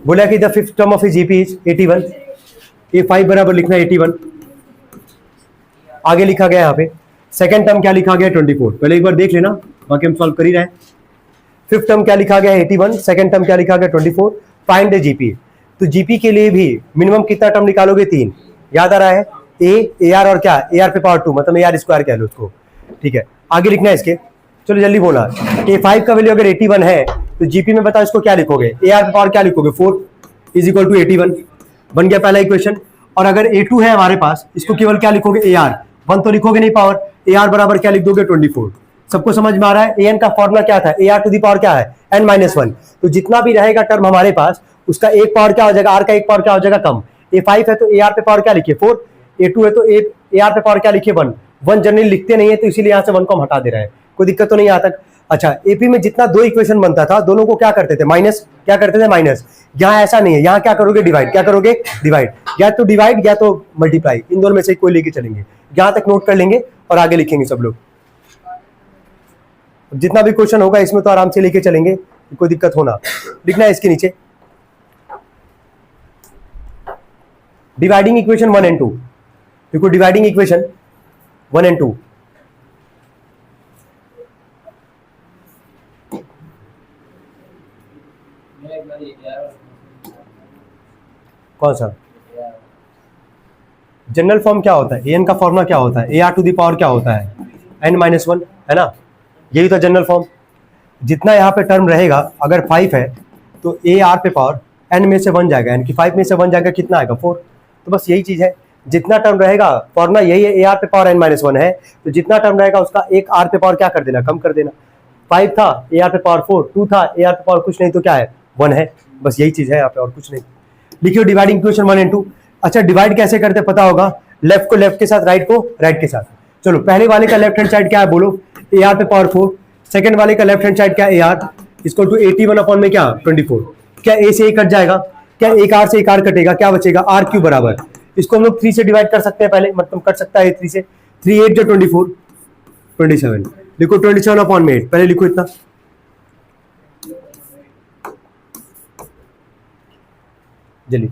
बोला कि the fifth term of a GP is 81, ये 5 बराबर लिखना है 81, आगे लिखा गया यहाँ पे सेकंड टर्म क्या लिखा गया 24, पहले एक बार देख लेना बाकी हम सॉल्व कर ही रहे हैं। फिफ्थ टर्म क्या लिखा गया 81, सेकंड टर्म क्या लिखा गया 24, फाइंड द जीपी। तो जीपी के लिए भी मिनिमम कितना टर्म निकालोगे 3, याद आ रहा है ए आर और क्या ए आर पे पावर 2 मतलब ए आर स्क्वायर कह लो उसको, ठीक है। आगे लिखना है इसके, चलो जल्दी बोला ए 5 का वैल्यू अगर 81 है तो जीपी में बताओ इसको क्या लिखोगे, ए आर पे पावर क्या लिखोगे 4 इज इक्वल टू 81, बन गया पहला इक्वेशन। और अगर A2 है हमारे पास इसको केवल क्या लिखोगे ए आर, 1 तो लिखोगे नहीं पावर, ए आर बराबर क्या लिख दोगे 24। सबको समझ में आ रहा है ए एन का फॉर्मूला क्या था, a r to the power क्या है n-1, तो जितना भी रहेगा टर्म हमारे पास उसका एक पावर क्या हो जाएगा, आर का एक पावर क्या हो जाएगा कम। A5 है तो ए आर पे पावर क्या लिखिए 4, A2 है तो ए आर पे पावर क्या लिखिए 1 जनरली लिखते नहीं है तो इसीलिए यहाँ से 1 को हम हटा दे रहे हैं, कोई दिक्कत तो नहीं आता। अच्छा एपी में जितना 2 इक्वेशन बनता था दोनों को क्या करते थे माइनस, क्या करते थे माइनस, यहाँ ऐसा नहीं है, यहाँ क्या करोगे डिवाइड, क्या करोगे डिवाइड, या तो डिवाइड या तो मल्टीप्लाई, इन दोनों में से कोई लेके चलेंगे, यहाँ तक नोट कर लेंगे और आगे लिखेंगे सब लोग। जितना भी क्वेश्चन होगा इसमें तो आराम से लेके चलेंगे, कोई दिक्कत होना, लिखना है इसके नीचे डिवाइडिंग इक्वेशन 1 एंड 2, देखो डिवाइडिंग इक्वेशन 1 एंड 2 कौन सा जनरल फॉर्म क्या होता है, ए एन का फॉर्मूला क्या होता है, a r to the power क्या होता है n-1 है ना, यही तो जनरल फॉर्म। जितना यहाँ पे टर्म रहेगा अगर 5 है तो ए आर पे पावर n में से 1 जाएगा, यानी कि 5 में से 1 जाएगा कितना आएगा 4, तो बस यही चीज है, जितना टर्म रहेगा फॉर्मूला यही है, ए आर पे पावर n-1 है तो जितना टर्म रहेगा उसका एक आर पे पावर क्या कर देना, कम कर देना। 5 था ए आर पे पावर 4, 2 था ए आर पे पावर कुछ नहीं तो क्या है 1 है, बस यही चीज है यहाँ पे और कुछ नहीं। लिखियो डिवाइडिंग इक्वेशन 1 एंड 2। अच्छा डिवाइड कैसे करते पता होगा, लेफ्ट को लेफ्ट के साथ, राइट को राइट के साथ। चलो पहले वाले का लेफ्ट हैंड साइड क्या है बोलो, ए आर पे पावर 4, सेकंड वाले का लेफ्ट हैंड साइड क्या है ए आर, इसको टू 81 अपॉन में क्या 24, क्या ए से ए कट जाएगा, क्या एक आर से एक आर कटेगा, क्या बचेगा आर क्यू बराबर, इसको हम लोग 3 से डिवाइड कर सकते हैं पहले, मतलब कट सकता है 3 से, 3 8 जो 24 27, लिखो 27 अपॉन में 8, पहले लिखो इतना, जल्दी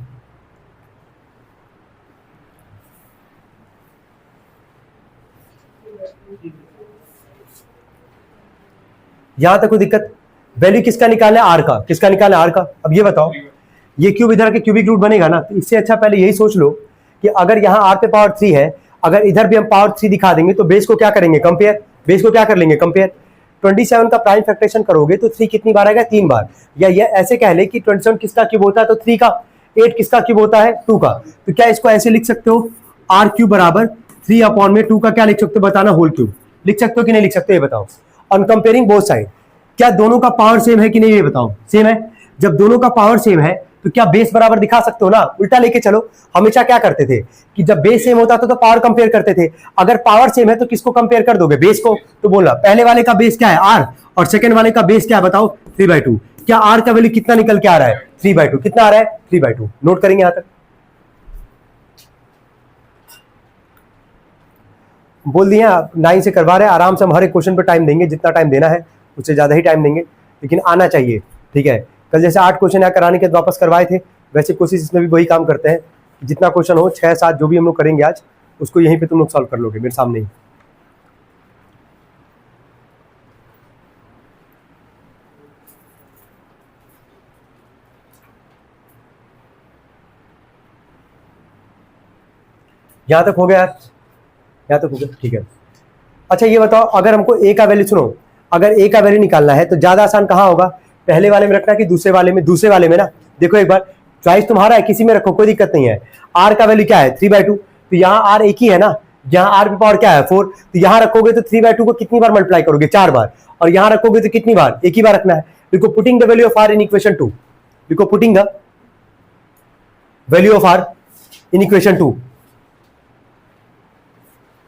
यहां तक कोई दिक्कत। वैल्यू किसका निकालना है आर का, किसका निकालना है आर का। अब ये बताओ ये क्यूब इधर के क्यूबिक रूट बनेगा ना, तो इससे अच्छा पहले यही सोच लो कि अगर यहाँ आर पे पावर 3 है, अगर इधर भी हम पावर 3 दिखा देंगे तो बेस को क्या करेंगे कंपेयर, बेस को क्या कर लेंगे कंपेयर। 27 का प्राइम फैक्टरेशन करोगे तो 3 कितनी बार आएगा 3 बार, या ये ऐसे कह ले कि 27 किसका क्यूब होता है तो 3 का, 8 किसका क्यूब होता है 2 का, तो क्या इसको ऐसे लिख सकते हो आर क्यूब बराबर 3 अपॉन में 2 का क्या लिख सकते हो बताना, होल क्यूब लिख सकते हो कि नहीं लिख सकते ये बताओ। ऑन कंपेयरिंग बोथ साइड, क्या दोनों का पावर सेम है कि नहीं ये बताओ, सेम है। जब दोनों का पावर सेम है तो क्या बेस बराबर दिखा सकते हो ना, उल्टा लेके चलो। हमेशा क्या करते थे कि जब बेस सेम होता था तो पावर कंपेयर करते थे, अगर पावर सेम है तो किसको कंपेयर कर दोगे बेस को, तो बोला पहले वाले का बेस क्या है आर और सेकंड वाले का बेस क्या है बताओ 3/2, क्या आर का वैल्यू कितना निकल के आ रहा है 3/2, कितना आ रहा है 3/2, नोट करेंगे यहां तक। बोल दिया 9 से करवा रहे हैं, आराम से हम हर एक क्वेश्चन पे टाइम देंगे, जितना टाइम देना है उससे ज्यादा ही टाइम देंगे, लेकिन आना चाहिए ठीक है। कल जैसे 8 क्वेश्चन यहाँ कराने के वापस करवाए थे, वैसे कोशिश इसमें भी वही काम करते हैं, जितना क्वेश्चन हो 6-7 जो भी हम लोग करेंगे आज उसको यहीं पे तुम लोग सॉल्व कर लोगे मेरे सामने ही। यहां तक हो गया, यहाँ तक हो गया ठीक है। अच्छा ये बताओ अगर हमको ए का वैल्यू, सुनो अगर ए का वैल्यू निकालना है तो ज्यादा आसान कहाँ होगा, पहले वाले में रखना कि दूसरे वाले में, दूसरे वाले में ना, देखो एक बार चॉइस तुम्हारा है, किसी में रखो कोई दिक्कत नहीं है। आर का वैल्यू क्या है 3/2, तो यहाँ आर एक ही है ना, यहाँ आर की पावर क्या है 4, तो यहाँ रखोगे तो 3/2 को कितनी बार मल्टीप्लाई करोगे 4 बार, और यहाँ रखोगे तो कितनी बार एक ही बार रखना है। देखो putting the value of r in equation 2, देखो putting the value of r in equation 2,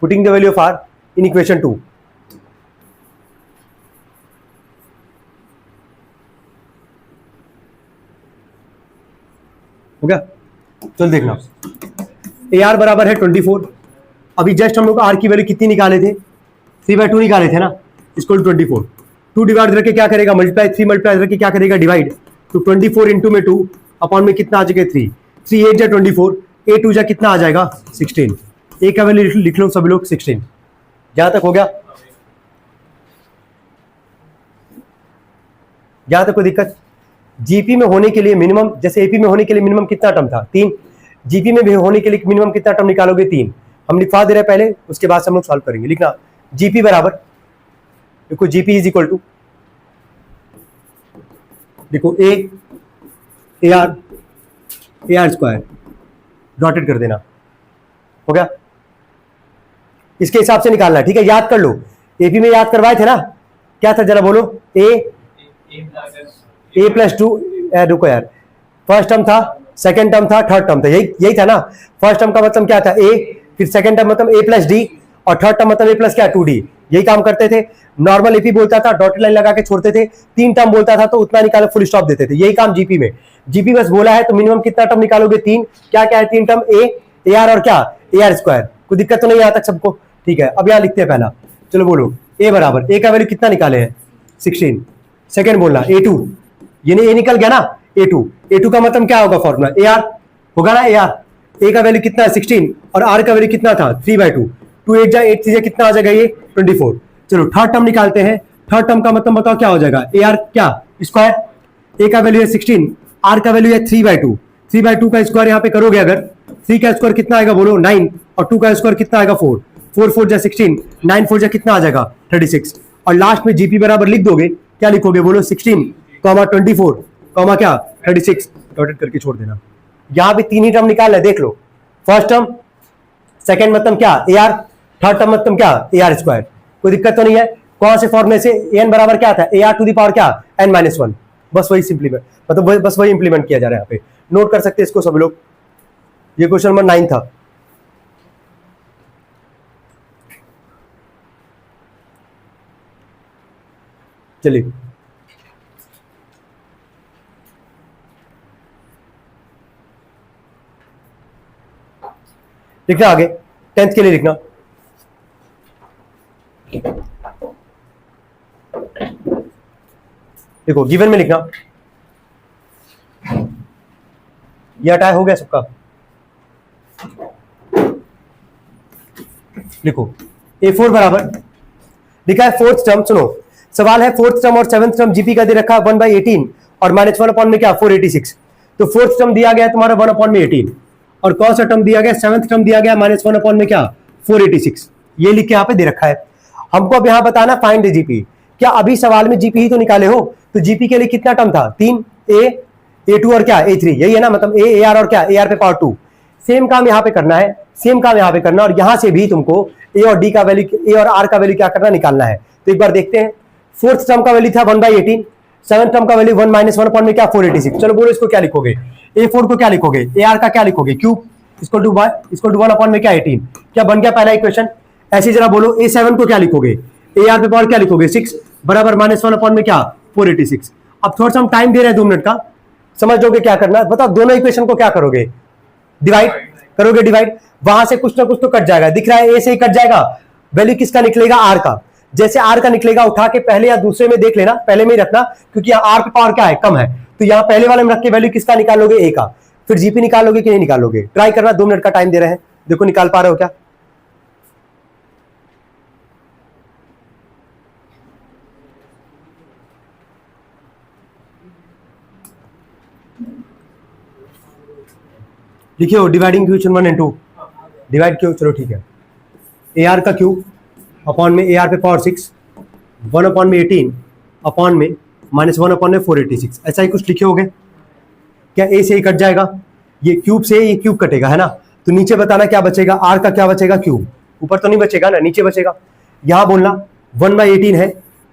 putting the value of r in equation 2, हो गया। चल देखना ए आर बराबर है 24, अभी जस्ट हम लोग आर की वैल्यू कितनी निकाले थे 3/2 निकाले थे ना, इसको 24 2 डिवाइड करके क्या करेगा मल्टीप्लाई, 3 मल्टीप्लाई करके क्या करेगा डिवाइड, तो 24 इंटू में 2 अपॉन में कितना आ जाएगा 3, 3 8 जा 24, ए 2 जा कितना आ जाएगा 16, ए का वैल्यू लिख लो सभी लोग 16। जहां तक हो गया, जहां तक कोई दिक्कत? जीपी में होने के लिए मिनिमम, जैसे एपी में होने के लिए मिनिमम कितना टर्म था 3, जीपी में भी होने के लिए मिनिमम कितना टर्म निकालोगे 3। हम लिखवा दे रहे हैं पहले, उसके बाद से हम लोग सॉल्व करेंगे। लिखना जीपी बराबर, देखो जीपी इज इक्वल टू, देखो ए आर स्क्वायर डॉटेड कर देना, हो गया। इसके हिसाब से निकालना है, ठीक है, याद कर लो। एपी में याद करवाए थे ना, क्या था जरा बोलो? ए प्लस 2, रुको यार, फर्स्ट टर्म था, सेकंड टर्म था, थर्ड टर्म था, यही था ना। फर्स्ट टर्म का मतलब क्या था ए, फिर सेकंड टर्म मतलब ए प्लस डी, और थर्ड टर्म मतलब ए प्लस क्या 2d। यही काम करते थे। नॉर्मल एपी बोलता था डॉटेड लाइन लगा के छोड़ते थे, 3 टर्म बोलता था तो उतना निकालो फुल स्टॉप देते थे। यही काम जीपी में, जीपी बस बोला है तो मिनिमम कितना टर्म निकालोगे 3। क्या क्या है 3 टर्म? ए आर और क्या ए आर स्क्वायर। कोई दिक्कत तो नहीं आता सबको? ठीक है, अब यहां लिखते हैं पहला, चलो बोलो ए बराबर, ए का वैल्यू कितना निकाले हैं 16। सेकंड बोलना A2, ये निकल गया ना A2 का मतलब क्या होगा फॉर्मूला? ए आर होगा ना, ए आर। ए का वैल्यू कितना है 16 और आर का वैल्यू कितना था 3/2, 2 8 जा 8 3 कितना आ जाएगा ये 24। चलो थर्ड टर्म निकालते हैं। थर्ड टर्म का मतलब बताओ क्या हो जाएगा? ए आर क्या स्क्वायर, ए का वैल्यू है 16, आर का वैल्यू है 3/2, 3/2 का स्क्वायर यहाँ पे करोगे अगर, 3 का स्क्वायर कितना आएगा बोलो 9, और 2 का स्क्वायर कितना आएगा 4, 4 4 जा 16, 9 4 जा कितना आ जाएगा 36। और लास्ट में जीपी बराबर लिख दोगे, क्या लिखोगे बोलो? 16, 24, क्या 36 डॉटेड करके छोड़ देना। यहां पे 3 ही टर्म निकालना है, देख लो। फर्स्ट टर्म, सेकंड मतलब क्या ए आर, थर्ड टर्म मतलब क्या ए आर स्क्वायर। कोई दिक्कत तो नहीं है? कौन से फॉर्मूले से? एन बराबर क्या था? A r to the power क्या n-1। बस वही सिंप्लीमेंट, मतलब बस वही इंप्लीमेंट किया जा रहा है यहाँ पे। नोट कर सकते हैं इसको सब लोग। ये क्वेश्चन नंबर 9 था। चलिए लिखना आगे, 10th के लिए लिखना। देखो गिवन में लिखना, ये हटाया हो गया सबका। लिखो A4 बराबर, लिखा है फोर्थ टर्म। सुनो सवाल है, फोर्थ टर्म और सेवंथ टर्म जीपी का दे रखा 1/18 और -1 अपॉन में क्या 486। तो फोर्थ टर्म दिया गया तुम्हारा 1 अपॉन में 18, और कौन सा टर्म दिया गया? सेवंथ टर्म दिया गया -1 अपॉन में क्या 486। ये लिख के यहाँ पे दे रखा है। हमको अब यहाँ बताना फाइंड जीपी। क्या अभी सवाल में जीपी ही तो निकाले हो? तो जीपी के लिए कितना टर्म था? 3, A2 और क्या A3, यही है ना, मतलब ए आर और क्या ए आर पे पावर 2। सेम काम यहाँ पे करना है, सेम काम यहाँ पे करना, और यहाँ से भी तुमको ए और डी का वैल्यू, ए और आर का वैल्यू क्या करना, निकालना है। तो एक बार देखते हैं। फोर्थ टर्म का वैल्यू था 1/18, सेवंथ टर्म का वैल्यू 1 - 1 अपॉन में क्या 486। चलो बोलो इसको क्या लिखोगे? A4 को क्या लिखोगे? ए आर का क्या लिखोगे? क्यूब इक्वल टू 1 अपॉन में क्या 18। क्या बन गया पहला इक्वेशन? ऐसे जरा बोलो A7 को क्या लिखोगे? ए आर पे पावर क्या लिखोगे 6 बराबर -1 अपॉन में क्या 486। अब थोड़ा सा हम टाइम दे रहे हैं 2 मिनट का, समझ लोगे क्या करना है। बताओ दोनों इक्वेशन को क्या करोगे? डिवाइड करोगे, डिवाइड। वहां से कुछ ना कुछ तो कट जाएगा, दिख रहा है ए से ही कट जाएगा। वैल्यू किसका निकलेगा? आर का। जैसे आर का निकलेगा उठा के पहले या दूसरे में देख लेना, पहले में ही रखना, क्योंकि यहाँ आर पे पावर क्या है कम है, तो यहाँ पहले वाले में रख के वैल्यू किसका निकालोगे? ए का। फिर जीपी निकालोगे कि नहीं निकालोगे? ट्राई करना, 2 मिनट का टाइम दे रहे हैं, देखो निकाल पा रहे हो क्या? लिखिए हो डिवाइडिंग क्वेश्चन 1 और 2 डिवाइड क्यों, चलो ठीक है। ए आर का क्यूब अपॉन में ए आर पे पावर 6, 1 अपॉन में 18 अपॉन में -1 अपॉन में 486, ऐसा ही कुछ लिखे होगे। क्या ए से ही कट जाएगा? ये क्यूब से ये क्यूब कटेगा है ना, तो नीचे बताना क्या बचेगा? आर का क्या बचेगा? क्यूब। ऊपर तो नहीं बचेगा ना, नीचे बचेगा। यहाँ बोलना 1/18 है,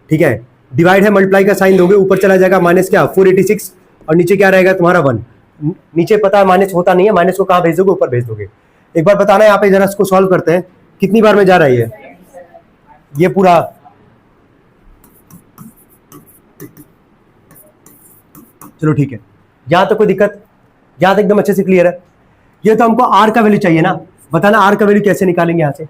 ठीक है, डिवाइड है, मल्टीप्लाई का साइन दोगे, ऊपर चला जाएगा माइनस क्या 486, और नीचे क्या रहेगा तुम्हारा 1। नीचे पता है माइनस होता नहीं है, माइनस को कहाँ भेज दोगे? ऊपर भेज दोगे। एक बार बताना यहाँ पे जरा, इसको सॉल्व करते हैं, कितनी बार में जा रही है ये पूरा? चलो ठीक है, यहां तक कोई दिक्कत? यहां तक एकदम अच्छे से क्लियर है? ये तो हमको आर का वैल्यू चाहिए ना, बताना आर का वैल्यू कैसे निकालेंगे यहां से?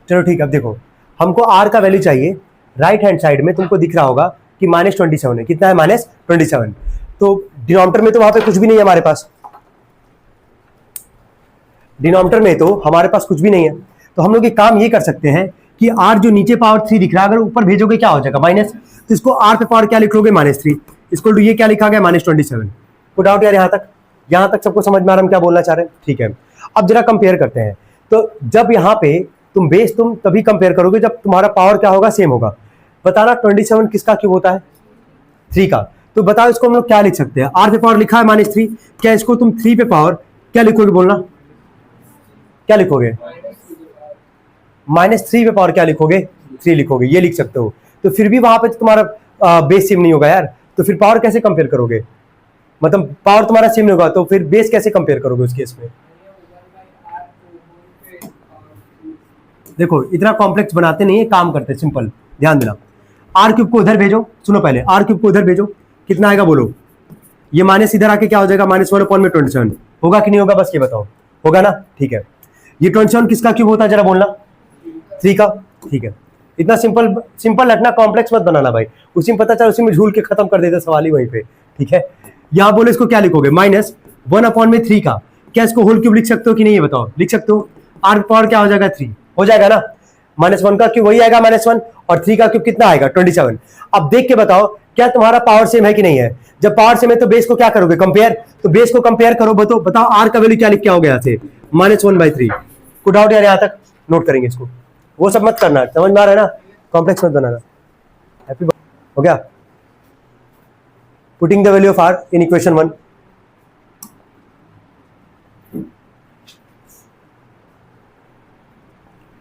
चलो ठीक है, अब देखो हमको आर का वैल्यू चाहिए, राइट हैंड साइड में तुमको दिख रहा होगा कि -27 है। कितना है? -27। तो डिनोमिनेटर में तो वहां पे कुछ भी नहीं है हमारे पास, डिनोमिनेटर में तो हमारे पास कुछ भी नहीं है। तो हम लोग एक काम ये कर सकते हैं कि r जो नीचे पावर 3 दिख रहा है, अगर ऊपर भेजोगे क्या हो जाएगा? माइनस। तो इसको r पे पावर क्या लिख लोगे? -3 इक्वल टू ये क्या लिखा गया? -27। पुट आउट यार, यहां तक सबको समझ में आ रहा है हम क्या बोलना चाह रहे हैं? ठीक है, अब जरा कंपेयर करते हैं। तो जब यहाँ पे तुम बेस तुम तभी कंपेयर करोगे जब तुम्हारा पावर क्या होगा? सेम होगा। बताना 27 किसका क्यूब होता है? 3 का। तो बताओ इसको हम लोग क्या लिख सकते हैं? r पे पावर लिखा है -3, क्या इसको तुम 3 पे पावर क्या लिखोगे? बोलना क्या लिखोगे? -3 पे पावर क्या लिखोगे? 3 लिखोगे, ये लिख सकते हो। तो फिर भी वहां पे तुम्हारा बेस सेम नहीं होगा यार, तो फिर पावर कैसे कंपेयर करोगे? मतलब पावर तुम्हारा सेम नहीं होगा तो फिर बेस कैसे कंपेयर करोगे उस केस में? देखो इतना कॉम्प्लेक्स बनाते नहीं है, काम करते सिंपल, ध्यान देना। आर क्यूब को उधर भेजो, सुनो पहले, आर क्यूब को उधर भेजो, कितना आएगा बोलो? ये माइनस इधर आके क्या हो जाएगा? -1/27 होगा कि नहीं होगा? बस ये बताओ, होगा ना? ठीक है, ये 27 किसका क्यूब होता है जरा बोलना? 3 का। ठीक है, इतना सिंपल सिंपल रखना, कॉम्प्लेक्स मत बनाना भाई, उसी में पता चला उसी में झूल के खत्म कर देते सवाल ही वहीं पे। ठीक है, यहां बोले इसको क्या लिखोगे? -1/3 का, क्या इसको होल क्यूब लिख सकते हो कि नहीं? ये बताओ, लिख सकते हो? आर पावर क्या हो जाएगा? 3 हो जाएगा ना। -1 का क्यूब वही आएगा -1, और 3 का क्यूब कितना आएगा? 27। अब देख के बताओ क्या तुम्हारा पावर सेम है कि नहीं है? जब पावर सेम है तो बेस को क्या करोगे? कंपेयर। तो बेस को कंपेयर करो, बताओ आर का वैल्यू क्या लिख के आओगे यहाँ से? -1/3। पुट आउट यार, यहाँ तक नोट करेंगे इसको, वो सब मत करना, समझ में आ रहा है ना? कॉम्प्लेक्स मत बनाना। हैप्पी हो गया? Putting the value of r in equation 1।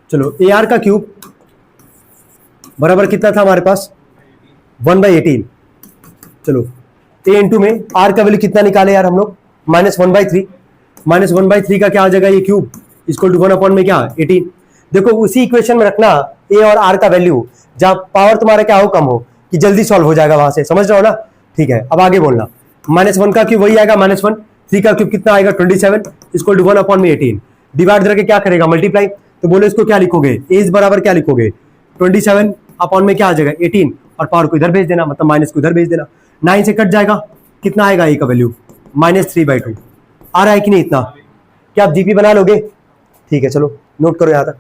चलो, ए आर का क्यूब बराबर कितना था हमारे पास? 1/18। चलो, ए इंटू में आर का वैल्यू कितना निकाले यार हम लोग? -1/3। -1/3 का क्या आ जाएगा? ये क्यूब इक्वल टू 1 में क्या? 18। देखो उसी इक्वेशन में रखना ए और आर का वैल्यू, जहां पावर तुम्हारा क्या हो? कम हो, कि जल्दी सॉल्व हो जाएगा वहां से, समझ रहे हो ना? ठीक है, अब आगे बोलना। -1 का क्यूब वही आएगा -1, 3 का क्यूब कितना आएगा? 27 इक्वल टू 1/18। डिवाइड करके क्या करेगा? मल्टीप्लाई। तो बोलो इसको क्या लिखोगे? एज बराबर क्या लिखोगे? 27 अपॉन में क्या आ जाएगा? 18, और पावर को इधर भेज देना, मतलब माइनस को इधर भेज देना। 9 से कट जाएगा, कितना आएगा ए का वैल्यू? -3/2। आ रहा है कि नहीं इतना? क्या आप जीपी बना लोगे? ठीक है, चलो नोट करो यहां तक।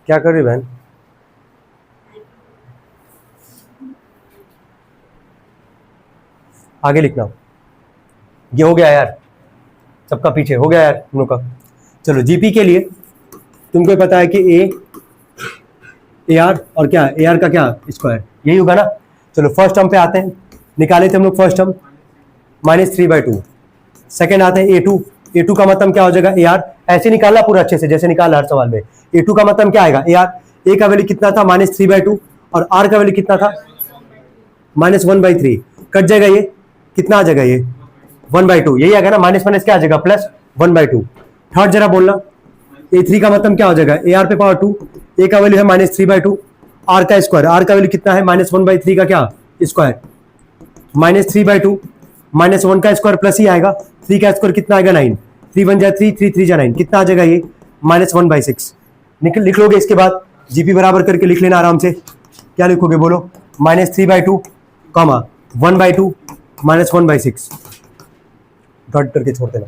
क्या कर रही बहन? आगे लिखना। ये हो गया यार, सबका पीछे हो गया यार हम लोग का। चलो, जीपी के लिए तुमको पता है कि ए आर और क्या? ए आर का क्या स्क्वायर, यही होगा ना? चलो फर्स्ट टर्म पे आते हैं, निकाले थे हम लोग फर्स्ट टर्म -3/2। सेकेंड आते हैं ए टू का मतलब क्या हो जाएगा? A R. ऐसे निकालना पूरा अच्छे से जैसे निकाला हर सवाल में। ए टू का मतलब क्या आएगा? A R. ए का वैल्यू कितना था? -3/2, और आर का वैल्यू कितना था? -1/3। कट जाएगा, ये कितना आ जाएगा? ये 1/2, यही आएगा ना? माइनस माइनस क्या आ जाएगा? +1/2। थर्ड जरा बोलना, A3 का मतलब क्या हो जाएगा? ए आर पे पावर 2, ए का वैल्यू है -3/2, आर का स्क्वायर, आर का वैल्यू कितना है? -1/3 का क्या स्क्वायर? -3/2, -1 का स्क्वायर प्लस ही आएगा, 3 का स्क्वायर कितना आएगा? 9, 3 1 जा 3, 3 3 जा 9, कितना आ जाएगा? ये -1/6। लिख लोगे इसके बाद, जीपी बराबर करके लिख लेना आराम से। क्या लिखोगे बोलो? -3/2, 1/2, -1/6, डॉट करके छोड़ देना।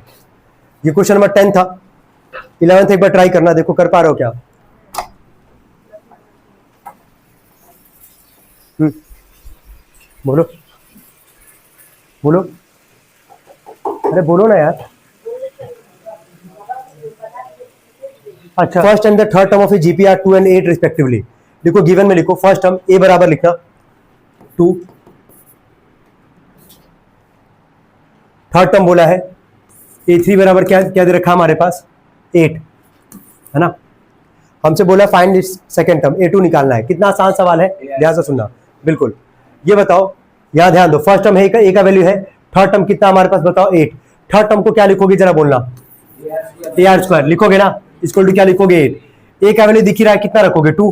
ये क्वेश्चन नंबर 10 था। 11th एक बार ट्राई करना, देखो कर पा रहे हो क्या? बोलो बोलो। अरे बोलो ना यार। अच्छा, first and the third term of a GP are 2 and 8 respectively. देखो गिवन में लिखो, फर्स्ट टर्म ए बराबर लिखना 2, थर्ड टर्म बोला है A3 बराबर क्या क्या दे रखा हमारे पास 8, है ना। हमसे बोला फाइंड सेकंड टर्म A2 निकालना है। कितना आसान सवाल है, ध्यान से सुनना। बिल्कुल, ये बताओ, यहां ध्यान दो, फर्स्ट टर्म ए का वैल्यू है, थर्ड टर्म कितना हमारे पास बताओ 8। थर्ड टर्म को क्या लिखोगे जरा बोलना, AR² लिखोगे ना, इक्वल टू क्या लिखोगे 8। ए का वैल्यू दिख रहा है, कितना रखोगे 2,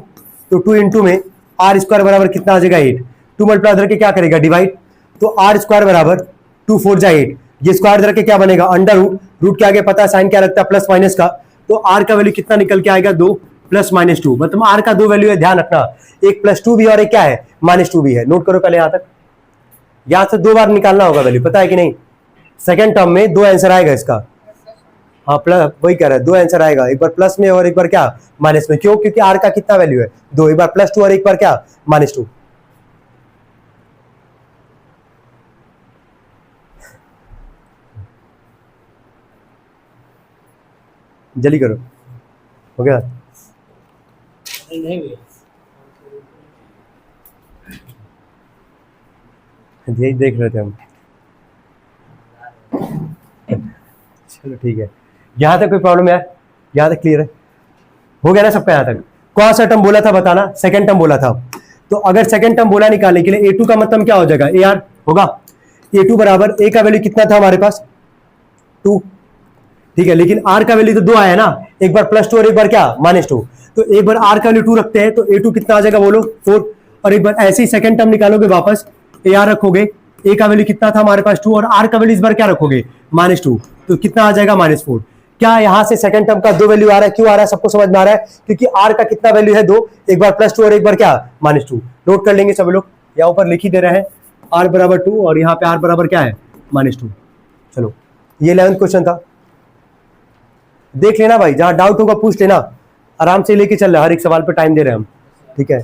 तो 2 इंटू में R² बराबर कितना आ जाएगा 8। 2 मल्टीप्लाई करके क्या करेगा डिवाइड, तो R² बराबर 2 4 जा 8, ये स्क्वायर करके क्या बनेगा अंडर रूट, रूट के आगे पता है साइन क्या लगता है प्लस माइनस का, तो R का वैल्यू कितना निकल के आएगा 2 प्लस माइनस 2, मतलब R का 2 वैल्यू है, ध्यान रखना, एक +2 भी और एक क्या है -2 भी है। नोट करो पहले यहां तक, यहां से 2 बार निकालना होगा वैल्यू, पता है कि नहीं। सेकंड टर्म में 2 आंसर आएगा इसका, हाँ प्लस वही कह रहा है, 2 आंसर आएगा, एक बार प्लस में और एक बार क्या माइनस में। क्यों, क्योंकि R का कितना वैल्यू है 2, एक बार +2 और एक बार क्या -2। जल्दी करो, हो गया। यही देख रहे थे हम, चलो ठीक है। यहां तक कोई प्रॉब्लम है, यहां तक क्लियर है, हो गया ना सबका। यहां तक कौन सा टर्म बोला था बताना, सेकंड टर्म बोला था। तो अगर सेकंड टर्म बोला निकालने के लिए A2 का मतलब क्या हो जाएगा AR होगा। A2 बराबर A का वैल्यू कितना था हमारे पास 2, ठीक है, लेकिन R का वैल्यू तो 2 आया ना, एक बार +2 और एक बार क्या -2, तो एक बार R का वैल्यू 2 रखते हैं तो A2 कितना आ जाएगा बोलो 4, और एक बार ऐसे ही सेकंड टर्म निकालोगे वापस AR रखोगे, A का वैल्यू कितना था हमारे पास 2 और R का वैल्यू इस बार क्या रखोगे -2, तो कितना आ जाएगा -4। क्या यहां से सेकंड टर्म का 2 वैल्यू आ रहा है, क्यों आ रहा है सबको समझ में आ रहा है, क्योंकि R का कितना वैल्यू है 2, एक बार +2 और एक बार क्या -2। नोट कर लेंगे सब लोग, यहाँ ऊपर लिख ही दे रहे हैं R बराबर 2 और यहाँ पे R बराबर क्या है -2। चलो ये 11th क्वेश्चन था, देख लेना भाई, जहां डाउट होगा पूछ लेना, आराम से लेके चल रहा है, हर एक सवाल पे टाइम दे रहे हैं हम, ठीक है।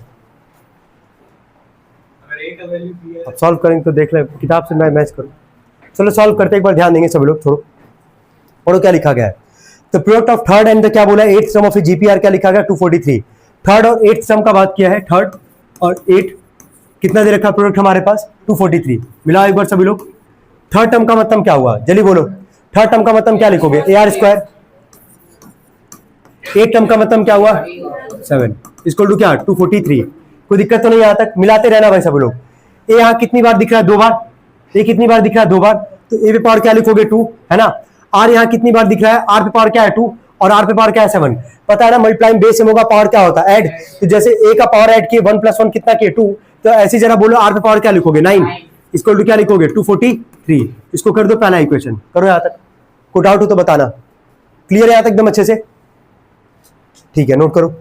अब सॉल्व करेंगे तो देख ले किताब से, मैं मैच करूं। चलो सॉल्व करते एक बार ध्यान देंगे सब लोग, थोड़ा पढ़ो क्या लिखा गया है। तो प्रोडक्ट ऑफ थर्ड एंड क्या बोला है 8th सम ऑफ जीपीआर क्या लिखा गया 243। थर्ड और 8th सम का बात किया है, थर्ड और 8 कितना दे रखा प्रोडक्ट हमारे पास 243। मिलाओ एक बार सभी लोग। थर्ड टर्म का मतलब क्या हुआ जल्दी बोलो, थर्ड टर्म का मतलब क्या लिखोगे AR², 8 टर्म का मतलब क्या हुआ 7 इक्वल टू क्या 243। कोई दिक्कत तो नहीं, यहां तक मिलाते रहना भाई सब लोग। ए यहाँ कितनी बार दिख रहा है 2 बार, ए कितनी बार दिख रहा है 2 बार, तो ए पे पावर क्या लिखोगे 2, है ना। आर यहाँ कितनी बार दिख रहा है, आर पे पावर क्या है 2 और आर पे पावर क्या है 7, पता है ना। मल्टीप्लाइंग बेस में होगा पावर क्या होता है ऐड, तो जैसे ए का पावर ऐड किए 1 + 1 कितना किए 2, तो ऐसी जरा बोलो आर पे पावर क्या लिखोगे 9 इक्वल टू क्या लिखोगे 243। इसको कर दो पहला इक्वेशन, करो यहाँ तक, कोई डाउट हो तो बताना। क्लियर है यहाँ तक एकदम अच्छे से, ठीक है नोट करो।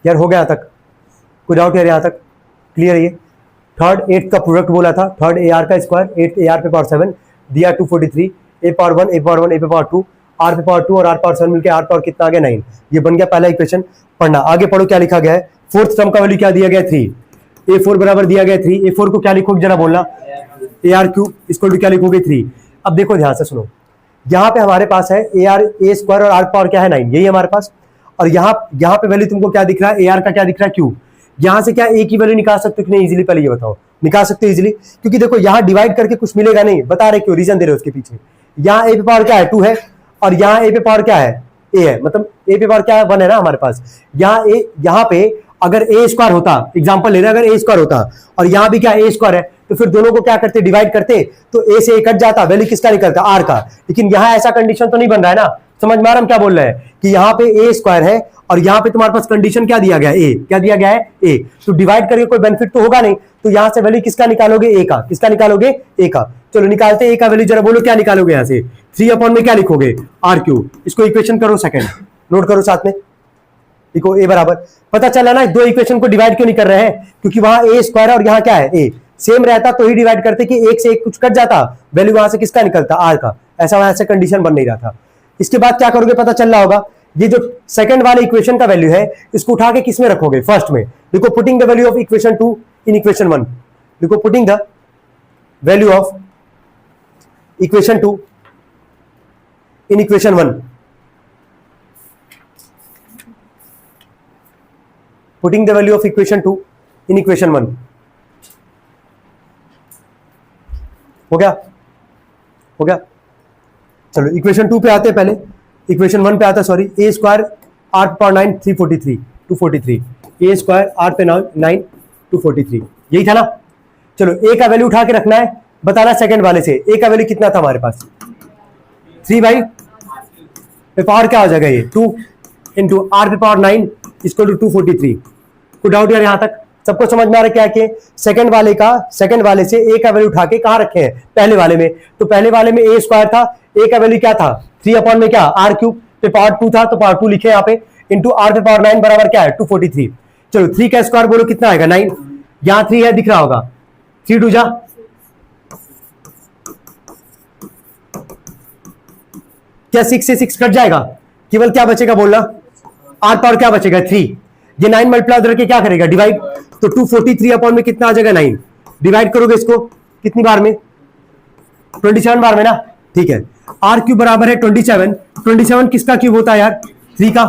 यार हो गया यहाँ तक, कोई डाउट है यहाँ तक, क्लियर है ये। थर्ड 8 का प्रोडक्ट बोला था, थर्ड AR का स्क्वायर, 8 AR पे पावर 7 दिया 243, A power 1 A power 1 A पे पावर 2 R पे पावर 2 और R पावर 7 मिलकर R पावर कितना आ गया 9। ये बन गया पहला इक्वेशन। पढ़ना आगे पढ़ो क्या लिखा गया है। फोर्थ टर्म का वैल्यू क्या दिया गया 3, A4 बराबर दिया गया 3, A4 को क्या लिखोगे जरा बोलना AR³ इक्वल टू क्या लिखोगे 3। अब देखो ध्यान से सुनो, यहाँ पे हमारे पास है A² और R पावर क्या है 9, यही हमारे पास। और यहाँ पे वैल्यू तुमको क्या दिख रहा है AR का क्या दिख रहा है Q। यहाँ से क्या A की वैल्यू निकाल सकते हो कि नहीं इजीली, पहले ये बताओ। निकाल सकते हो इजीली, क्योंकि देखो यहाँ डिवाइड करके कुछ मिलेगा नहीं, बता रहे क्यों, रीजन दे रहे हो उसके पीछे। यहाँ A पे पावर क्या है 2 है और यहाँ A पे पावर क्या है A है, मतलब A पे पावर क्या है 1 है ना हमारे पास। यहाँ पे अगर A² होता, एग्जाम्पल ले रहे अगर A² होता और यहाँ भी क्या A² है, तो फिर दोनों को क्या करते डिवाइड करते, तो A से A कट जाता, वैल्यू किसका निकलता R का। लेकिन यहाँ ऐसा कंडीशन तो नहीं बन रहा है ना, समझ में आ रहा हम क्या बोल रहे हैं कि यहाँ पे ए स्क्वायर है और यहाँ पे तुम्हारे पास कंडीशन क्या दिया गया है, ए, क्या दिया गया है, ए। तो डिवाइड करके कोई बेनिफिट तो होगा नहीं, तो यहां से वैल्यू किसका निकालोगे, ए का। किसका निकालोगे, ए का। चलो निकालते हैं ए का वैल्यू, जरा बोलो क्या निकालोगे यहां से। 3 में क्या लिखोगे, आर क्यू। इसको इक्वेशन करो सेकंड, नोट करो साथ में, देखो ए बराबर, पता चला ना दो इक्वेशन को डिवाइड क्यों नहीं कर रहे हैं, क्योंकि वहां ए स्क्वायर है और यहाँ क्या है, ए। सेम रहता तो ही डिवाइड करते कि एक से एक कुछ कट जाता, वैल्यू वहां से किसका निकलता, आर का। ऐसा वहां से कंडीशन बन नहीं रहा था। इसके बाद क्या करोगे पता चल रहा होगा, ये जो सेकंड वाले इक्वेशन का वैल्यू है इसको उठा के किसमें रखोगे, फर्स्ट में। देखो putting the value of equation 2 in equation 1, देखो putting the value of equation 2 in equation 1, putting the value of equation 2 in equation 1। हो गया, हो गया। चलो इक्वेशन 2 पे आते हैं, पहले इक्वेशन 1 पे आता, sorry. A square r power 9 343 243, a square r पे 9 243, यही था ना। चलो ए का वैल्यू उठा के रखना है, बताना सेकंड वाले से ए का वैल्यू कितना था हमारे पास, 3 बाई पे पावर क्या हो जाएगा, ये 2 इंटू आर पे पावर 9 इक्वल टू 243। कोई डाउट यार, यहां तक सबको समझ में आ रहा है क्या कि सेकंड वाले से ए का वैल्यू उठा के कहां रखे हैं, पहले वाले में। तो पहले वाले में ए स्क्वायर था, ए का वैल्यू क्या था, 3 में क्या, आर क्यूब पे पावर 2 था, तो पावर 2 लिखे यहाँ पे, इंटू आर पे पावर 9 बराबर क्या है, 243। चलो 3 का स्क्वायर बोलो कितना आएगा, 9। यहां 3 है, दिख रहा होगा, 3 2 जा, क्या 6 से 6 कट जाएगा, केवल क्या बचेगा बोलना, आर पावर क्या बचेगा, 3। ये 9 मल्टीप्लाई करके क्या करेगा, डिवाइड। तो 243 अपॉन में कितना आ जाएगा, 9। डिवाइड करोगे इसको कितनी बार में, 27 बार में ना, ठीक है। आर क्यूब बराबर है 27 किसका क्यूब होता है यार, 3 का।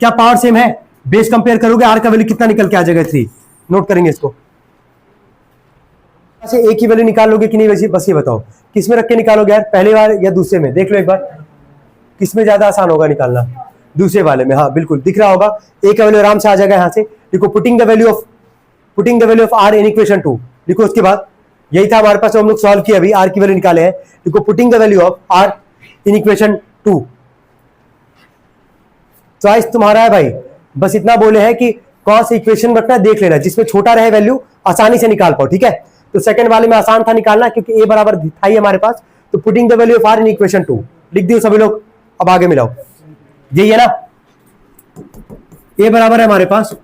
क्या पावर सेम है, बेस कंपेयर करोगे, आर का वैल्यू कितना निकल के आ जाएगा, 3। नोट करेंगे इसको, ए की वैल्यू निकाल लोगे कि नहीं, वैसे बस ये बताओ किस में रख के निकालोगे यार, पहले बार या दूसरे में, देख लो एक बार किस में ज्यादा आसान होगा निकालना, दूसरे वाले में। हाँ बिल्कुल दिख रहा होगा, ए का वैल्यू आराम से आ जाएगा यहाँ से। देखो putting the value of r in equation 2, देखो उसके बाद यही था हमारे पास, हम लोग सॉल्व किया, अभी आर की वैल्यू निकाले हैं। देखो putting the value of r in equation 2, choice तुम्हारा है भाई, बस इतना बोले हैं कि कौन सी इक्वेशन रखना देख लेना, जिसमें छोटा रहे वैल्यू आसानी से निकाल पाओ, ठीक है। तो सेकंड वाले में आसान था निकालना, क्योंकि ए बराबर था ही हमारे पास। तो putting the value of r in equation 2 लिख दियो सभी लोग, अब आगे मिलाओ, यही है ना। ए बराबर है हमारे पास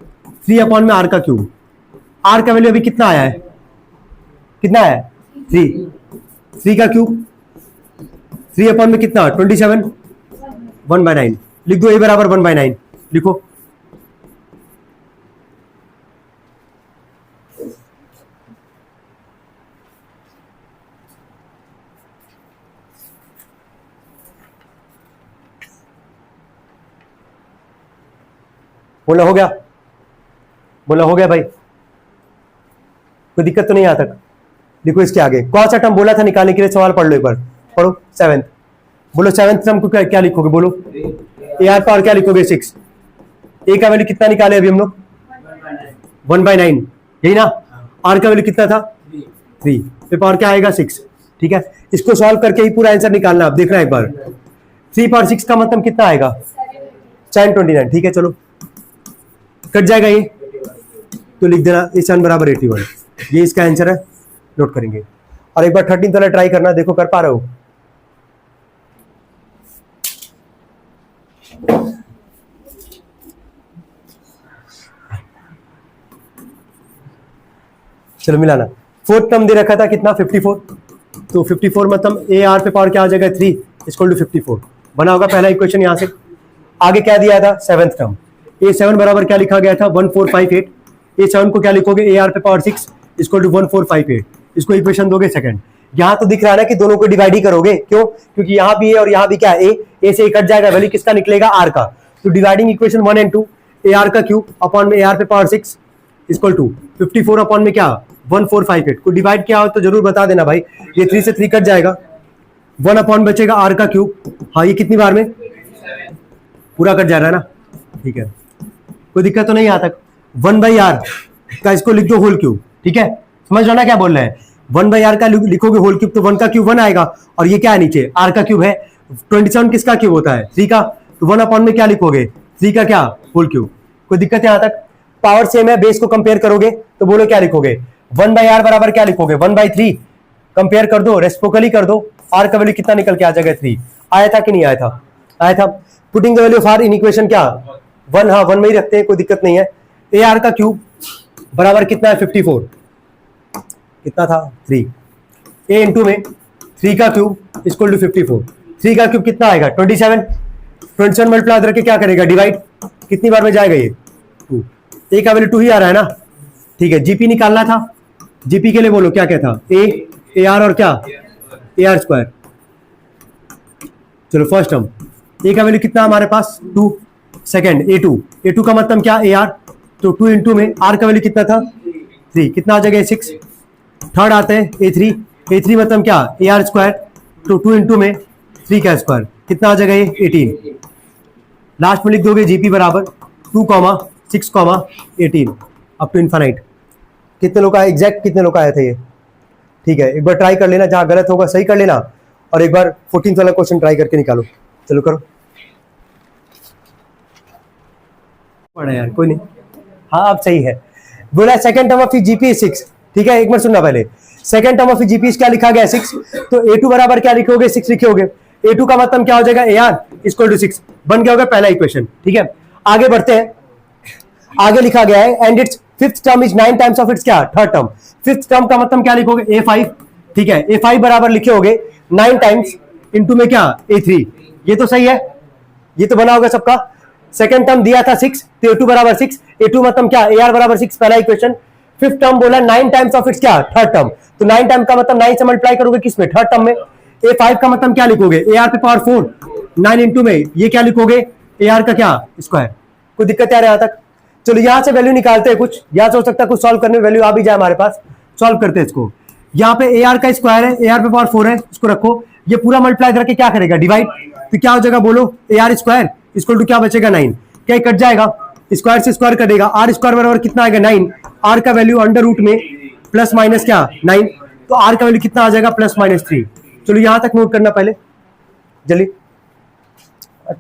3 में आर का क्यूब, आर का वैल्यू अभी कितना आया है, कितना है, 3 का क्यूब, 3 में कितना, 27, 1/9 लिख दो, ए बराबर 1/9 लिखो। बोला हो गया, बोला हो गया भाई, कोई दिक्कत तो नहीं यहाँ तक। देखो इसके आगे कौन सा टर्म बोला था निकालने के लिए, सवाल पढ़ लो एक बार, पढ़ो 7th। बोलो 7th टर्म को क्या लिखोगे, बोलो ए आर पावर क्या लिखोगे, 6। ए का वैल्यू कितना निकाले अभी हम लोग, 1/9, यही ना। आर का वैल्यू कितना था, 3 पे पावर क्या आएगा, 6, ठीक है। इसको सॉल्व करके ही पूरा आंसर निकालना, आप देखना एक बार। 3 पावर 6 का मतलब कितना आएगा, 729, ठीक है। चलो कट जाएगा ये, तो लिख देना ए 7 बराबर 81, ये इसका आंसर है, नोट करेंगे। और एक बार 13 वाला ट्राई करना, देखो कर पा रहे हो। चलो मिलाना, 4th टर्म दे रखा था कितना, 54। तो 54 मतलब ए आर पे पावर क्या आ जाएगा, 3 इक्वल टू 54 बना होगा पहला इक्वेशन। यहां से आगे क्या दिया था, 7th टर्म, ए 7 बराबर क्या लिखा गया था, 1458। ए 7 को क्या लिखोगे, ए आर पे पावर 6 इक्वल टू 1458, इसको इक्वेशन दोगे सेकंड। यहां तो दिख रहा है ना कि दोनों को डिवाइड ही करोगे, क्यों, क्योंकि यहां भी है और यहां भी क्या है, ए से कट जाएगा, वैल्यू किसका निकलेगा, आर का। तो dividing equation 1 and 2, A R का क्यूब अपॉन में ए आर पे पावर 6 इक्वल टू 54 अपॉन में क्या, 1458 को डिवाइड किया हो तो जरूर बता देना भाई, ये 3 से 3 कट जाएगा, 1 अपॉन बचेगा आर का क्यूब। हाँ ये कितनी बार में, पूरा कट जा रहा है ना, ठीक है, कोई दिक्कत तो नहीं यहाँ तक। 1/r का इसको लिख दो होल क्यूब, ठीक है, समझ रहा ना क्या बोल रहे हैं। 1/r का लिखोगे होल क्यूब, तो 1 का क्यूब 1 आएगा, और ये क्या है नीचे, r का क्यूब है, 27 किसका क्यूब होता है? 3 का। तो 1 अपॉन में क्या लिखोगे? 3 का क्या होल क्यूब। कोई दिक्कत है यहां तक? पावर सेम है, बेस को कंपेयर करोगे तो बोलो क्या लिखोगे? 1/r बराबर क्या लिखोगे? 1/3। कंपेयर कर दो, रेसिप्रोकली कर दो, r का वैल्यू कितना निकल के आ जाएगा? 3। आया था कि नहीं आया था? आया था। Putting the value of r in equation क्या? 1। हाँ 1 में ही रखते हैं, कोई दिक्कत नहीं है। ar का क्यूब बराबर कितना है? 54। कितना था? 3। a इंटू में 3 का क्यूब इक्वल टू 54। 3 का क्यूब कितना आएगा? 27। 27 मल्टीप्लाई करके क्या करेगा? डिवाइड। कितनी बार में जाएगा ये? 2। a का वैल्यू 2 ही आ रहा है ना? ठीक है। जीपी निकालना था। जीपी के लिए बोलो क्या क्या था? ए आर और क्या? A R square. चलो फर्स्ट टर्म ए का वैल्यू कितना हमारे पास? 2। सेकंड ए टू का मतलब क्या? A R. तो 2 इंटू में आर का वैल्यू कितना था? 3। कितना आ जाएगा? 6। थर्ड आते हैं ए थ्री मतलब क्या? A R square. तो 2 इंटू में 3 का स्क्वायर कितना आ जाएगा? ये 18। लास्ट में लिख दोगे जीपी बराबर 2, 6, 18 अप टू इनफाइनाइट। कितने लोग का एग्जैक्ट कितने लोग का आया था ये? ठीक है, एक बार ट्राई कर लेना, जहां गलत होगा सही कर लेना, और एक बार 14th वाला क्वेश्चन ट्राई करके निकालो। चलो करो। पढ़ा यार, कोई नहीं। हाँ अब सही है। बोला सेकंड टर्म ऑफ जीपी 6। ठीक है, एक मिनट सुनना पहले। सेकंड टर्म ऑफ जीपी क्या लिखा गया? 6। तो ए टू बराबर क्या लिखोगे? 6 लिखोगे। ए टू का मतलब क्या हो जाएगा? ए आर इक्वल टू 6 बन गया होगा पहला इक्वेशन। ठीक है, आगे बढ़ते हैं। आगे लिखा गया है and its fifth term is 9 times of its क्या? Third term. फिफ्थ टर्म का मतलब क्या लिखोगे? A5। ठीक है, A5 बराबर लिखे होगे 9 टाइम्स इंटू में क्या? A3। ये तो सही है, ये तो बना होगा सबका। सेकंड टर्म दिया था 6, तो A2 बराबर 6। A2 मतलब क्या? AR बराबर 6 पहला इक्वेशन। फिफ्थ टर्म बोला 9 टाइम्स ऑफ इट्स क्या? Third term. तो 9 टाइम का मतलब 9 से मल्टीप्लाई करोगे किसमें? थर्ड टर्म में। A5 का मतलब क्या लिखोगे? AR पे पावर 4। 9 इंटू में ये क्या लिखोगे? AR का क्या? स्क्वायर। कोई दिक्कत आ रहा है यहां तक? चलो यहां से वैल्यू निकालते हैं कुछ। यहां से हो सकता है कुछ सॉल्व करने में वैल्यू आ भी जाए हमारे पास। सॉल्व करते हैं इसको। यहाँ पे AR का स्क्वायर है, AR पे पावर 4 है, इसको रखो। ये पूरा मल्टीप्लाई करके क्या करेगा? डिवाइड। तो क्या हो जाएगा बोलो? AR स्क्वायर इक्वल टू क्या बचेगा? 9। क्या कट जाएगा? स्क्वायर से स्क्वायर कटेगा। आर स्क्वायर बराबर कितना आएगा? 9। आर का वैल्यू अंडर रूट में प्लस माइनस क्या? 9। तो आर का वैल्यू कितना आ जाएगा? +-3। चलो यहां तक नोट करना पहले जल्दी।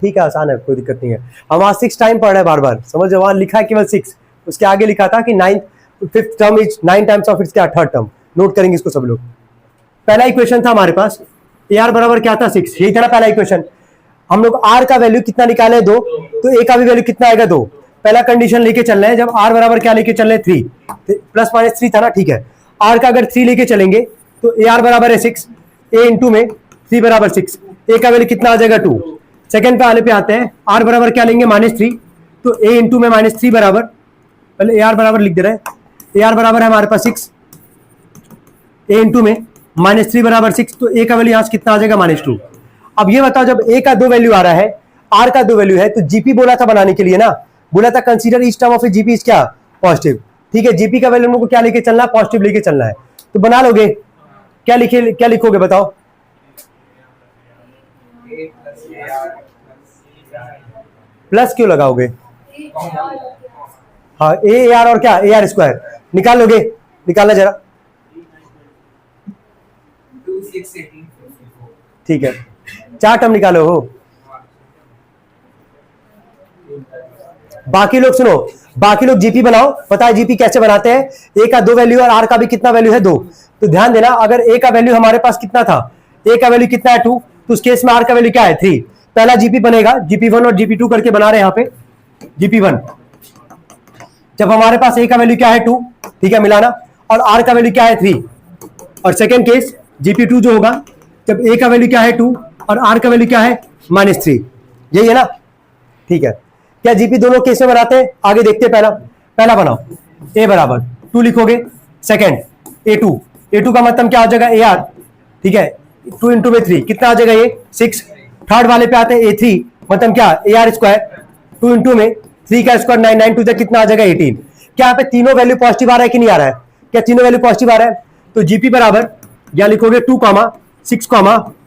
ठीक है, आसान है, कोई दिक्कत नहीं है। हम वहां 6 टाइम पढ़ रहे हैं बार बार, समझ। वहां लिखा है केवल 6, उसके आगे लिखा था कि 5th term is 9 times of its क्या? Third term. नोट करेंगे इसको सब लोग। पहला इक्वेशन था हमारे पास AR बराबर क्या था? 6। यही था ना पहला इक्वेशन। हम लोग R का वैल्यू कितना निकाले? 2। तो A का भी वैल्यू कितना आएगा? 2। पहला कंडीशन लेके चल रहे हैं, जब R बराबर क्या लेके चल रहे हैं? 3। +-3 था ना? ठीक है, R का अगर 3 लेके चलेंगे तो AR बराबर है 6, A इंटू में 3 बराबर 6। A का वैल्यू कितना आ जाएगा? 2। सेकंड पे आने पे आते हैं, R बराबर क्या लेंगे? -3। तो A इंटू में -3 बराबर, पहले AR बराबर लिख दे रहे हैं। AR बराबर है हमारे पास 6, A इंटू में -3 बराबर 6। तो A का वैल्यू यहां से कितना आ जाएगा? -2। अब ये बताओ, जब A का 2 वैल्यू आ रहा है, R का 2 वैल्यू है, तो जीपी बोला था बनाने के लिए ना, बोला था consider each term of GP is क्या? पॉजिटिव। ठीक है, जीपी का वैल्यू हम लोग को क्या लेके चलना है? पॉजिटिव लेके चलना है। तो बना लोगे, क्या लिखोगे बताओ? प्लस क्यों लगाओगे? हाँ, AR और क्या? AR स्क्वायर निकाल लोगे। निकालना जरा। ठीक है, 4 टर्म निकालो हो। बाकी लोग सुनो, बाकी लोग जीपी बनाओ। पता है जीपी कैसे बनाते हैं? A का 2 वैल्यू और R का भी कितना वैल्यू है? 2। तो ध्यान देना, अगर A का वैल्यू हमारे पास कितना था? A का वैल्यू कितना है? 2। तो उस केस में R का वैल्यू क्या है? 3। पहला जीपी बनेगा, GP1 और GP2 करके बना रहे हैं यहाँ पे। GP1 जब हमारे पास A का वैल्यू क्या है? 2। ठीक है, मिलाना। और R का वैल्यू क्या है? 3। और सेकेंड केस GP2 जो होगा, जब A का वैल्यू क्या है? 2 और R का वैल्यू क्या है? -3। यही है ना? ठीक है, क्या जीपी दोनों केस में बनाते हैं? आगे देखते हैं। पहला बनाओ, A बराबर 2 लिखोगे। सेकेंड A2 का मतलब क्या हो जाएगा? AR। ठीक है, 2 इंटू में 3 कितना आ जाएगा? ये 6। थर्ड वाले पे आते हैं A3, मतलब क्या? AR square. 2 इंटू में 3 का स्क्वायर 9, 9 2 कितना आ जाएगा? 18। क्या यहाँ पे तीनों वैल्यू पॉजिटिव आ रहा है कि नहीं आ रहा है? क्या तीनों वैल्यू पॉजिटिव आ रहा है? तो जीपी बराबर या लिखोगे 2, 6,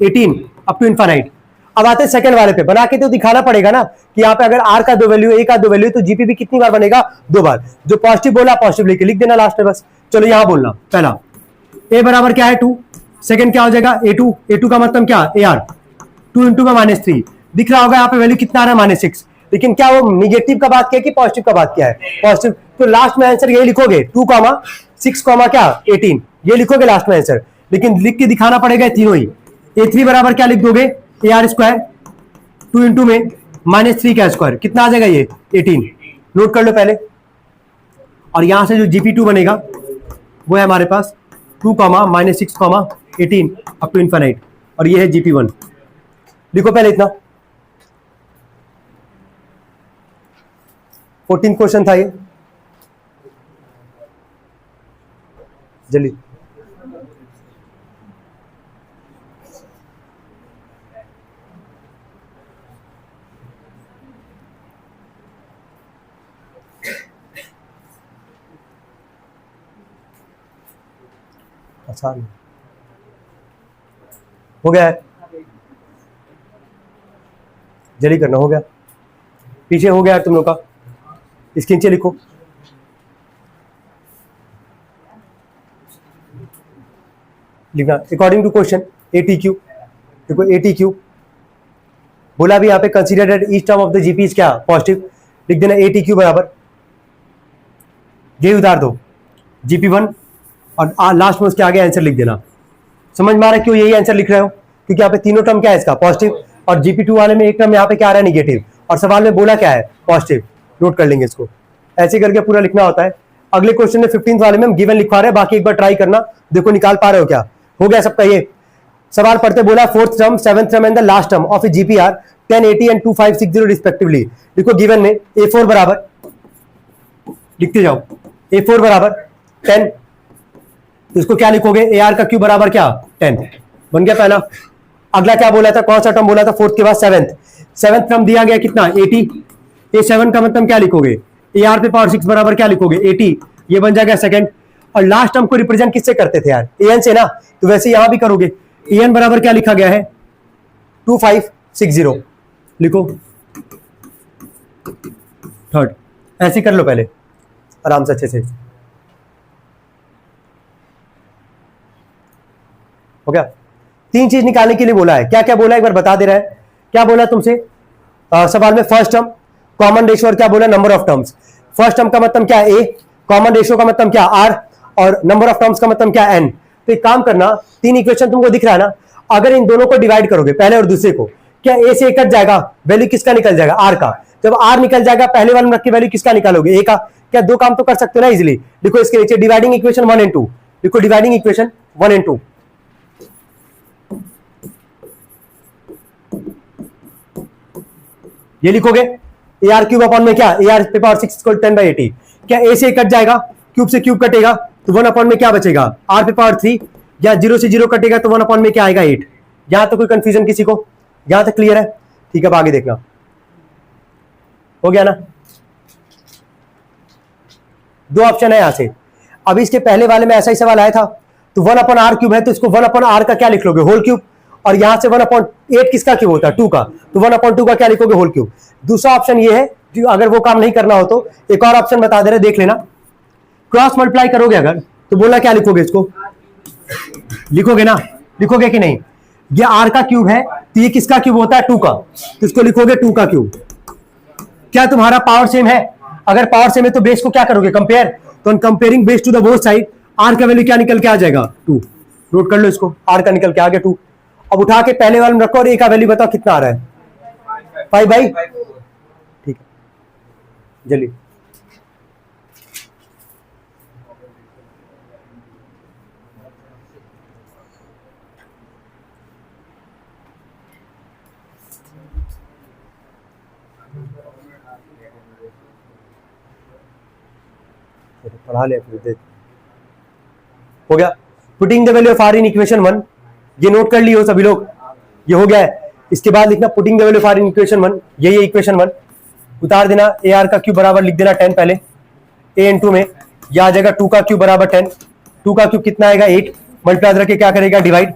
18 अप टू इनफाइनाइट। अब आते हैं सेकंड वाले पे। बना के तो दिखाना पड़ेगा ना कि यहाँ पे अगर R का 2 वैल्यू, A का 2 वैल्यू, तो जीपी भी कितनी बार बनेगा? 2 बार। जो पॉजिटिव बोला पॉजिटिव लेके लिख देना लास्ट में बस। चलो यहां बोलना, पहला A बराबर क्या है? 2। सेकंड क्या हो जाएगा? A2 का मतलब क्या? AR। 2 इंटू में -3 दिख रहा होगा यहाँ पे वैल्यू कितना आ रहा है -6, लेकिन क्या वो निगेटिव का बात किया कि पॉजिटिव का बात किया है? पॉजिटिव। तो लास्ट में आंसर यही लिखोगे 2, 6, क्या 18, ये लिखोगे लास्ट में आंसर, लेकिन लिख के दिखाना पड़ेगा तीनों ही। A3 बराबर क्या लिख दोगे AR स्क्वायर 2 इंटू में -3 का स्क्वायर, कितना आ जाएगा ये 18, नोट कर लो पहले। और यहां से जो GP2 बनेगा वो है हमारे पास 2, -6, 18 अप टू इनफाइनाइट, और ये है GP1। लिखो पहले इतना। 14 क्वेश्चन था ये, जल्दी। आसान हो गया है, जल्दी करना। हो गया, पीछे हो गया तुम लोग का, इसके नीचे लिखो। लिखना अकॉर्डिंग टू क्वेश्चन ATQ। देखो ATQ बोला भी यहाँ पे consider that each term of the GP is क्या पॉजिटिव, लिख देना ATQ बराबर यही उतार दो GP1 और लास्ट में उसके आगे आंसर लिख देना। समझ में आ रहा है क्यों यही आंसर लिख रहे हो? क्योंकि यहाँ पे तीनों टर्म क्या है इसका पॉजिटिव, और GP2 वाले में एक टर्म यहाँ पे क्या आ रहा है निगेटिव, और सवाल में बोला क्या है पॉजिटिव। नोट कर लेंगे इसको, ऐसे करके पूरा लिखना होता है। अगले क्वेश्चन में 15th वाले में हम गिवन लिखवा रहे हैं, बाकी एक बार ट्राई करना, देखो निकाल पा रहे हो क्या। हो गया सबका ये सवाल पढ़ते बोला 4th term 7th term and the last term of A GPR 1080 and 2560 respectively. देखो गिवन में A4 बराबर, लिखते जाओ, A4 बराबर 10, इसको क्या लिखोगे AR का क्यू बराबर क्या 10, बन गया पहला। अगला क्या बोला था, कौन सा टर्म बोला था 4th के बाद 7th टर्म दिया गया कितना 80, A7 का मतलब क्या लिखोगे AR पे पावर 6 बराबर क्या लिखोगे 80, ये बन जाएगा सेकंड। और लास्ट टर्म को रिप्रेजेंट किससे करते थे यार AN से ना, तो वैसे यहां भी करोगे AN बराबर क्या लिखा गया है 2560, लिखो थर्ड। ऐसे कर लो पहले आराम से अच्छे से। हो गया, 3 चीज निकालने के लिए बोला है, क्या क्या बोला है एक बार बता दे रहा है। क्या बोला तुमसे सवाल में फर्स्ट टर्म कॉमन रेशियो और क्या बोला number of terms. First term का मतलब क्या A, कॉमन रेशियो का मतलब क्या R, और नंबर ऑफ टर्म्स का मतलब क्या N। तो एक काम करना, 3 इक्वेशन तुमको दिख रहा है ना, अगर इन दोनों को डिवाइड करोगे पहले और दूसरे को, क्या A से कट जाएगा, वैल्यू किसका निकल जाएगा R का। जब R निकल जाएगा पहले वाले में रख के वैल्यू किसका निकालोगे A का। क्या दो काम तो कर सकते हो ना इजिली। देखो इसके नीचे डिवाइडिंग इक्वेशन 1 and 2, देखो डिवाइडिंग इक्वेशन 1 and 2, ये लिखोगे AR क्यूब अपॉन में क्या AR पे पावर 6 इक्वल 10/80। क्या A से कट जाएगा, क्यूब से क्यूब कटेगा तो 1 अपॉन में क्या बचेगा R पे पावर 3, या 0 से 0 कटेगा तो 1 अपॉन में क्या आएगा 8। यहां तो कोई कंफ्यूजन किसी को, यहां तक क्लियर है? ठीक है, अब आगे देखना। हो गया ना, 2 ऑप्शन है यहां से। अब इसके पहले वाले में ऐसा ही सवाल आया था, तो 1 अपॉन R क्यूब है तो इसको 1 अपॉन R का क्या लिख लोगे होल क्यूब, और यहां से 1 अपॉन 8 किसका क्यूब होता है 2 का, तो 1 अपॉन 2 का क्या लिखोगे होल क्यूब। दूसरा ऑप्शन ये है, अगर वो काम नहीं करना हो तो एक और ऑप्शन बता दे रहे, देख लेना। क्रॉस मल्टीप्लाई करोगे अगर तो बोला क्या लिखोगे, इसको लिखोगे ना, लिखोगे कि नहीं। ये R का क्यूब है तो ये किसका क्यूब होता है 2 का, तो इसको लिखोगे 2 का क्यूब। क्या तुम्हारा पावर सेम है, अगर पावर सेम है तो बेस को क्या करोगे कंपेयर, तो comparing base to the both side R का वैल्यू क्या निकल के आ जाएगा 2। नोट कर लो इसको, R का निकल के आ गया 2। अब उठा के पहले वाले में रखो और A का वैल्यू बताओ कितना आ रहा है 5/, ठीक है जल्दी। पढ़ा ले फिर, हो गया। Putting the value of R in equation 1, ये नोट कर लियो सभी लोग, ये हो गया है। इसके बाद लिखना putting the value of R in equation 1, यही है इक्वेशन 1, उतार देना AR का क्यूब बराबर लिख देना 10 पहले A इन 2 में, यह आ जाएगा 2 का क्यूब बराबर 10, 2 का क्यूब कितना आएगा 8, मल्टीप्लाई रख के क्या करेगा डिवाइड,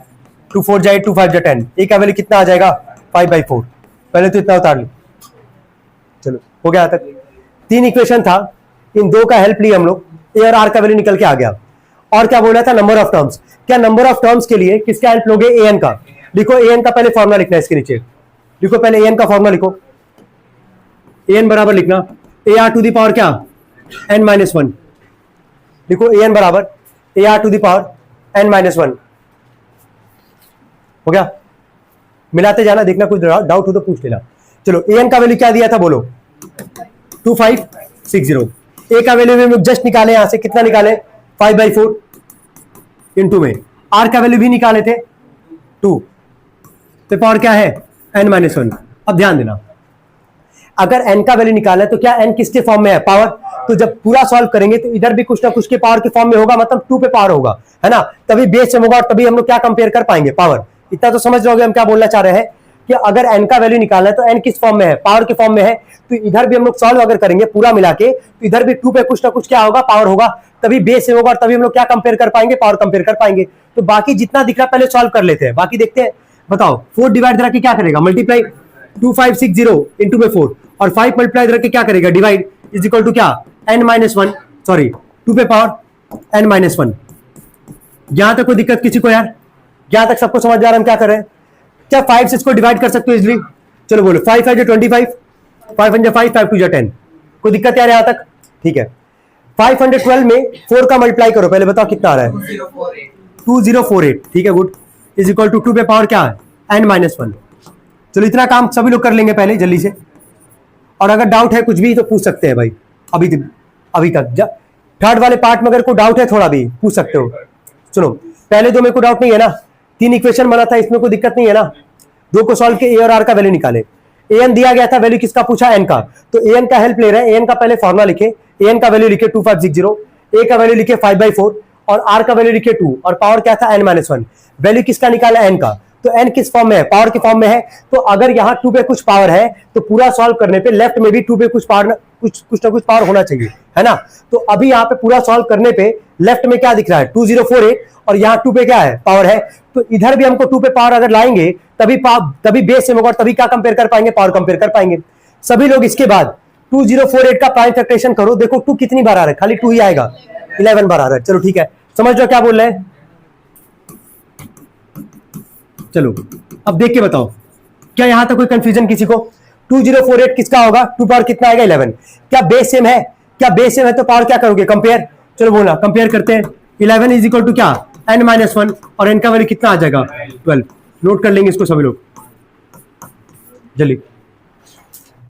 2 4 जा 8, 2 5 जा 10, A का वैल्यू कितना आ जाएगा 5/4। पहले तो इतना उतार लो, चलो हो गया तक। 3 इक्वेशन था, इन 2 का हेल्प लिया हम लोग, A और R का वैल्यू निकल के आ गया। और क्या बोला था नंबर ऑफ टर्म्स, क्या नंबर ऑफ टर्म्स के लिए किसका हेल्प लोगे AN का, लिखो an का पहले फॉर्मूला लिखना है इसके नीचे, लिखो पहले an का फॉर्मूला लिखो, an बराबर लिखना ar टू द पावर क्या n माइनस वन, लिखो an बराबर ar to the power n minus one. हो गया, मिलाते जाना, देखना कुछ डाउट हो तो पूछ लेना। चलो an का वैल्यू क्या दिया था बोलो, 2560। a का वैल्यू हम लोग जस्ट निकाले, यहां से कितना निकाले 5/4 इंटू में r का वैल्यू भी निकाले थे 2, तो पावर क्या है n माइनस वन। अब ध्यान देना, अगर n का वैल्यू निकाला है तो क्या n किसके फॉर्म में है, पावर। तो जब पूरा सॉल्व करेंगे तो इधर भी कुछ ना कुछ के पावर के फॉर्म में होगा, मतलब 2 पे पावर होगा, है ना, तभी बेस सेम होगा और तभी हम लोग क्या कंपेयर कर पाएंगे, पावर। इतना तो समझ रहोगे हम क्या बोलना चाह रहे हैं, कि अगर n का वैल्यू निकालना है तो n किस फॉर्म में है, पावर के फॉर्म में है। तो इधर भी हम लोग सॉल्व अगर करेंगे पूरा मिला के, तो इधर भी 2 पे कुछ ना कुछ क्या होगा, पावर होगा, तभी बेस सेम होगा और तभी हम लोग क्या कंपेयर कर पाएंगे, पावर कंपेयर कर पाएंगे। तो बाकी जितना दिख रहा पहले सॉल्व कर लेते हैं, बाकी देखते हैं। बताओ 4 डिवाइड रख के क्या करेगा, मल्टीप्लाई 2560 इंटू में 4 और 5 मल्टीप्लाई रख के क्या करेगा, डिवाइड इज इक्वल टू क्या n माइनस वन, सॉरी 2 पे पावर n माइनस वन। यहां तक कोई दिक्कत किसी को यार, यहां तक सबको समझ आ रहा है हम क्या कर रहे हैं। क्या 5 से इसको डिवाइड कर सकते हो इजिली, चलो बोलो 5 5 25, 5 5 5 5 2 10, कोई दिक्कत यार यहां तक, ठीक है। 512 में 4 का मल्टीप्लाई करो, पहले बताओ कितना आ रहा है 2048, ठीक है गुड, इज इक्वल टू 2 पे पावर क्या है n माइनस वन। चलो इतना काम सभी लोग कर लेंगे पहले जल्दी से, और अगर डाउट है कुछ भी तो पूछ सकते हैं भाई, अभी तक थर्ड वाले पार्ट में अगर कोई डाउट है थोड़ा भी पूछ सकते हो। सुनो पहले दो मेरे को डाउट नहीं है ना, 3 इक्वेशन बना था, इसमें कोई दिक्कत नहीं है ना, 2 को सॉल्व के ए और आर का वैल्यू निकाले। an दिया गया था, वैल्यू किसका पूछा, n का, तो an का हेल्प ले रहे हैं, an का पहले फॉर्मुला लिखे, an का वैल्यू लिखे 2560, a का वैल्यू लिखे 5/4 और r का वैल्यू लिखे 2 और पावर क्या था n माइनस वन। वैल्यू किसका निकाला, n का, तो n किस फॉर्म में है, पावर के फॉर्म में है। तो अगर यहाँ 2 पे कुछ पावर है तो पूरा सॉल्व करने पे लेफ्ट में भी 2 पे कुछ पावर, कुछ ना कुछ पावर होना चाहिए, है ना। तो अभी यहाँ पे पूरा सॉल्व करने पे लेफ्ट में क्या दिख रहा है 2048 और यहाँ 2 पे क्या है, पावर है। तो इधर भी हमको 2 पे पावर अगर लाएंगे तभी बेस सेम होगा और तभी क्या कंपेयर कर पाएंगे, पावर कंपेयर कर पाएंगे। सभी लोग इसके बाद 2048 का प्राइम फैक्टरेशन करो, देखो 2 कितनी बार आ रहा है, खाली 2 ही आएगा, 11 बार आ रहा है। चलो ठीक है, समझ लो क्या बोल रहे हैं। चलो अब देख के बताओ, क्या यहां तक कोई कंफ्यूजन किसी को। 2048 किसका होगा, 2 पावर कितना आएगा 11। क्या बेस सेम है, क्या बेस सेम है तो पावर क्या करोगे, कंपेयर। चलो बोला कंपेयर करते हैं, 11 इज इक्वल टू क्या n माइनस वन और n का वैल्यू कितना आ जाएगा 12। नोट कर लेंगे इसको सभी लोग जल्दी।